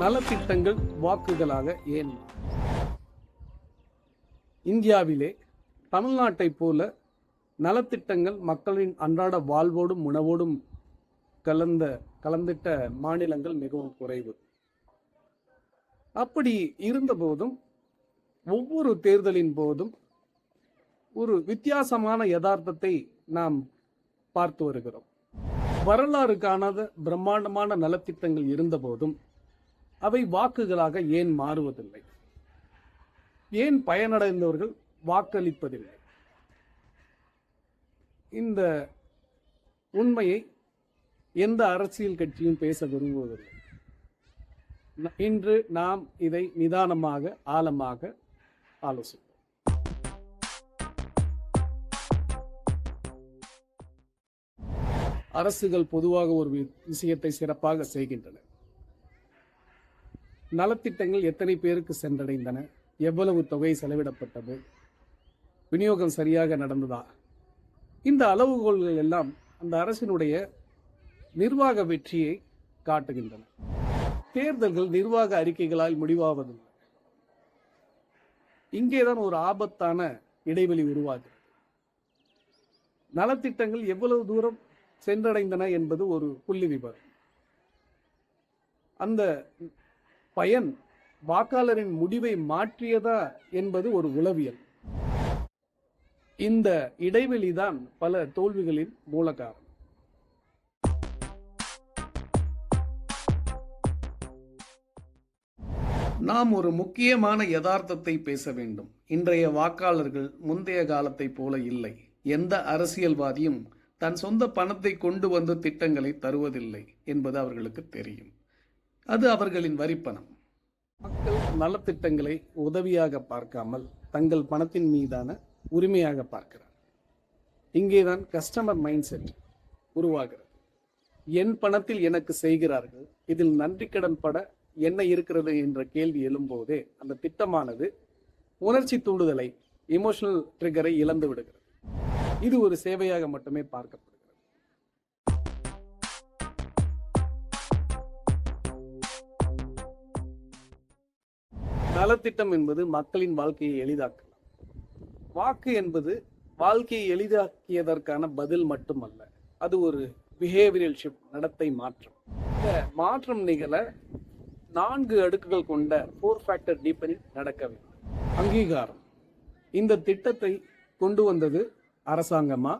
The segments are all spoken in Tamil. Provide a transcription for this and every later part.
நலத்திட்டங்கள் வாக்குகளாக ஏன்? இந்தியாவிலே தமிழ்நாட்டை போல நலத்திட்டங்கள் மக்களின் அன்றாட வாழ்வோடும் உணவோடும் கலந்திட்ட மாநிலங்கள் மிகவும் குறைவு. அப்படி இருந்தபோதும் ஒவ்வொரு தேர்தலின் போதும் ஒரு வித்தியாசமான யதார்த்தத்தை நாம் பார்த்து வருகிறோம். வரலாறு காணாத பிரம்மாண்டமான நலத்திட்டங்கள் இருந்த போதும் அவை வாக்குகளாக ஏன் மாறுவதில்லை? ஏன் பயனடைந்தவர்கள் வாக்களிப்பதில்லை? இந்த உண்மையை எந்த அரசியல் கட்சியும் பேச விரும்புவதில்லை. இன்று நாம் இதை நிதானமாக ஆழமாக ஆலோசிப்போம். அரசுகள் பொதுவாக ஒரு விஷயத்தை சிறப்பாக செய்கின்றன. நலத்திட்டங்கள் எத்தனை பேருக்கு சென்றடைந்தன, எவ்வளவு தொகை செலவிடப்பட்டது, விநியோகம் சரியாக நடந்ததா, இந்த அளவுகோல்கள் எல்லாம் அந்த அரசினுடைய நிர்வாக வெற்றியை காட்டுகின்றன. தேர்தல்கள் நிர்வாக அறிக்கைகளால் முடிவாவதில்லை. இங்கேதான் ஒரு ஆபத்தான இடைவெளி உருவாகிறது. நலத்திட்டங்கள் எவ்வளவு தூரம் சென்றடைந்தன என்பது ஒரு புள்ளி விவரம். அந்த பயன் வாக்காளரின் முடிவை மாற்றியதா என்பது ஒரு உளவியல். இந்த இடைவெளிதான் பல தோல்விகளின் மூல காரணம். நாம் ஒரு முக்கியமான யதார்த்தத்தை பேச வேண்டும். இன்றைய வாக்காளர்கள் முந்தைய காலத்தை போல இல்லை. எந்த அரசியல்வாதியும் தன் சொந்த பணத்தை கொண்டு வந்து திட்டங்களை தருவதில்லை என்பது அவர்களுக்கு தெரியும். அது அவர்களின் வரிப்பணம். மக்கள் நலத்திட்டங்களை உதவியாக பார்க்காமல் தங்கள் பணத்தின் மீதான உரிமையாக பார்க்கிறார். இங்கேதான் கஸ்டமர் மைண்ட் செட் உருவாகிறது. என் பணத்தில் எனக்கு செய்கிறார்கள், இதில் நன்றி கடன் பட என்ன இருக்கிறது என்ற கேள்வி எழும்போதே அந்த திட்டமானது உணர்ச்சி தூண்டுதலை, எமோஷனல் ட்ரிகரை இழந்து விடுகிறது. இது ஒரு சேவையாக மட்டுமே பார்க்கப்படுகிறது. நலத்திட்டம் என்பது மக்களின் வாழ்க்கையை எளிதாக்கலாம். வாக்கு என்பது வாழ்க்கையை எளிதாக்கியதற்கான பதில் மட்டுமல்ல, அது ஒரு பிஹேவியரல் ஷிஃப்ட், நடத்தை மாற்றம். இந்த மாற்றம் நிகழ 4 அடுக்குகள் கொண்ட 4 ஃபேக்டர் டீப்பனிங் நடக்க வேண்டும். அங்கீகாரம். இந்த திட்டத்தை கொண்டு வந்தது அரசாங்கமா,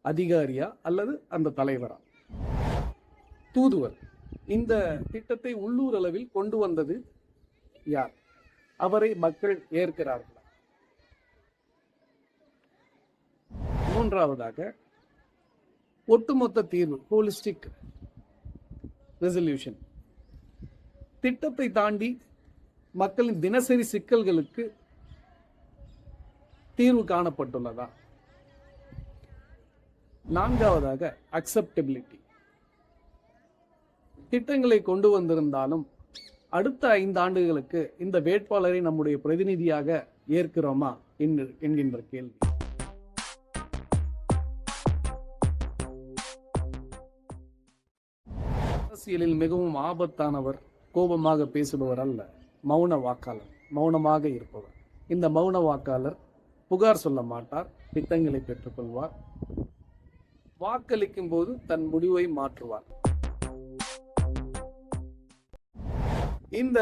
அதிகாரியா அல்லது அந்த தலைவரா? தூதுவர். இந்த திட்டத்தை உள்ளூர் அளவில் கொண்டு வந்தது யார்? அவரை மக்கள் ஏற்கிறார்களா? மூன்றாவதாக ஒட்டுமொத்த தீர்வு, ஹோலிஸ்டிக் ரெசல்யூஷன். திட்டத்தை தாண்டி மக்களின் தினசரி சிக்கல்களுக்கு தீர்வு காணப்பட்டுள்ளதா? நான்காவதாக அக்செப்டபிலிட்டி. திட்டங்களை கொண்டு வந்திருந்தாலும் அடுத்த 5 ஆண்டுகளுக்கு இந்த வேட்பாளரை நம்முடைய பிரதிநிதியாக ஏற்கிறோமா என்கின்ற கேள்வி. அரசியலில் மிகவும் ஆபத்தானவர் கோபமாக பேசுபவர் அல்ல, மௌன வாக்காளர், மௌனமாக இருப்பவர். இந்த மௌன வாக்காளர் புகார் சொல்ல மாட்டார், திட்டங்களை பெற்றுக்கொள்வார், வாக்களிக்கும் போது தன் முடிவை மாற்றுவார். இந்த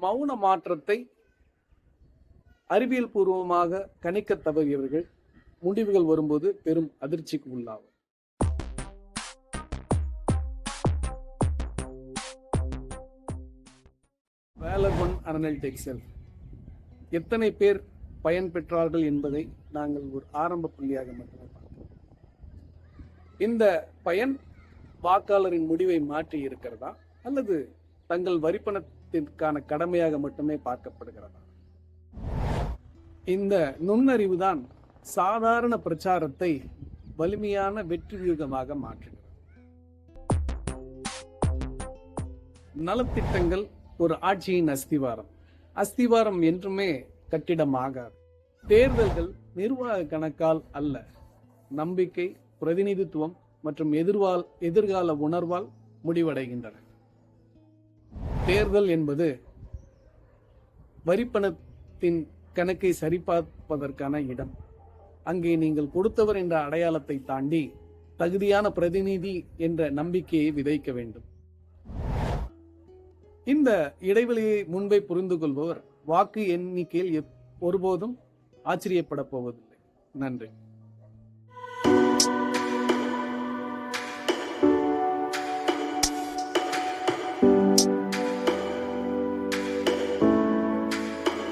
மௌன மாற்றத்தை அறிவியல் பூர்வமாக கணிக்க தவறியவர்கள் முடிவுகள் வரும்போது பெரும் அதிர்ச்சிக்கு உள்ளாகும். வேலர் அனலிட்டிக்ஸ் செல் எத்தனை பேர் பயன் பெற்றார்கள் என்பதை நாங்கள் ஒரு ஆரம்ப புள்ளியாக மட்டுமே பார்க்கிறோம். இந்த பயன் வாக்காளரின் முடிவை மாற்றி இருக்கிறதா அல்லது தங்கள் வரிப்பணத்திற்கான கடமையாக மட்டுமே பார்க்கப்படுகிறதா? இந்த நுண்ணறிவு தான் சாதாரண பிரச்சாரத்தை வலிமையான வெற்றி வியூகமாக மாற்றுகிறது. நலத்திட்டங்கள் ஒரு ஆட்சியின் அஸ்திவாரம். அஸ்திவாரம் என்றுமே கட்டிடமாகாது. தேர்தல்கள் நிர்வாக கணக்கால் அல்ல, நம்பிக்கை, பிரதிநிதித்துவம் மற்றும் எதிர்கால உணர்வால் முடிவடைகின்றன. தேர்தல் என்பது வரிப்பணத்தின் கணக்கை சரிபார்ப்பதற்கான இடம். அங்கே நீங்கள் கொடுத்தவர் என்ற அடையாளத்தை தாண்டி தகுதியான பிரதிநிதி என்ற நம்பிக்கையை விதைக்க வேண்டும். இந்த இடைவெளியை முன்பே புரிந்து கொள்பவர் வாக்கு எண்ணிக்கையில் ஒருபோதும் ஆச்சரியப்பட போவதில்லை. நன்றி.